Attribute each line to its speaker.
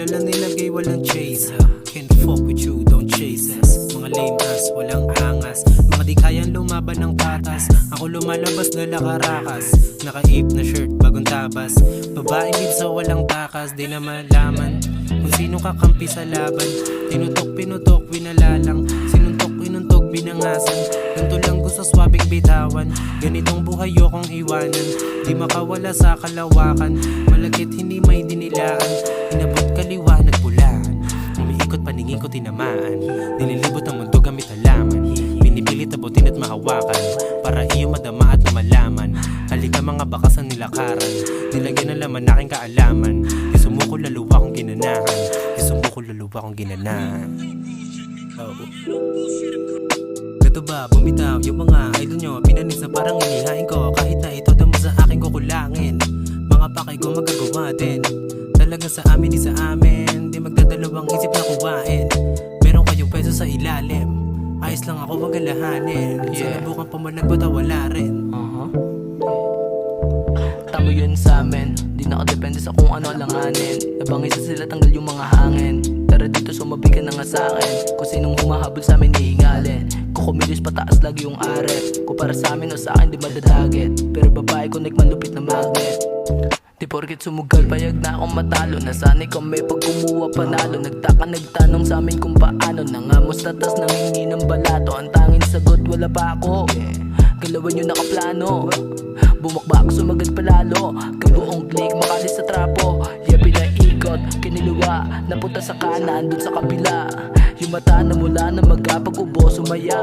Speaker 1: Walang nilagay, walang chase Can't fuck with you, don't chase us. Mga lame ass, walang angas. Mga di kayang lumaban ng patas. Ako lumalabas dala karakas. Naka-ape na shirt, bagong tabas. Babaeng so walang takas. Di na malaman kung sino kakampi sa laban. Tinutok, pinutok, winalalang. Sinuntok, inuntog, binangasan. Ganto lang gusto swabing bitawan. Ganitong buhay yokong iwanan. Di makawala sa kalawakan. Malagkit hindi may dinilaan. Inabot kaliwa, nagpulaan. Umiikot paningin ko tinamaan. Nililibot ang mundo gamit halaman. Pinipilit abutin at mahawakan para iyo madama at malaman. Halika mga bakas ang nilakaran. Nilagyan ng laman aking kaalaman. Isumuko laluwa kong ginanahan. Isumuko laluwa kong ginanahan. Gato ba bumitaw yung mga idol nyo? Pinanis na parang inihain ko. Kahit na ito damo sa aking kukulangin. Mga pakay ko magagawa din. Talaga sa amin di sa amin. Di magdadalawang isip na kuwain. Meron kayong peso sa ilalim. Ayos lang ako magalahanin. Sa nabukan pa mo nagbata wala rin.
Speaker 2: Tamo yun sa amin. Di nakadepende sa kung ano alanganin. Nabangis sa sila tanggal yung mga hangin. Pero dito sumabi ka na nga sa'kin. Kung sinong humahabol sa amin hihingalin. Kung kumilos pataas lagi yung aret. Kung para sa amin o sa akin di madadaget. Pero babae ko nagmalupit na magnet. Di porket sumugal payag na akong matalo. Nasanay kami pag kumuha panalo. Nagtaka nagtanong sa amin kung paano. Nangamos tatas nangingi ng balato. Ang tanging sagot wala pa ako. Galawan yung nakaplano. Bumakbak sumagad palalo. Kabuong click makalis sa trapo. Yapi na ikot, kiniluwa. Napunta sa kanan, dun sa kabila. Yung mata na mula na magkapag-ubo sumaya.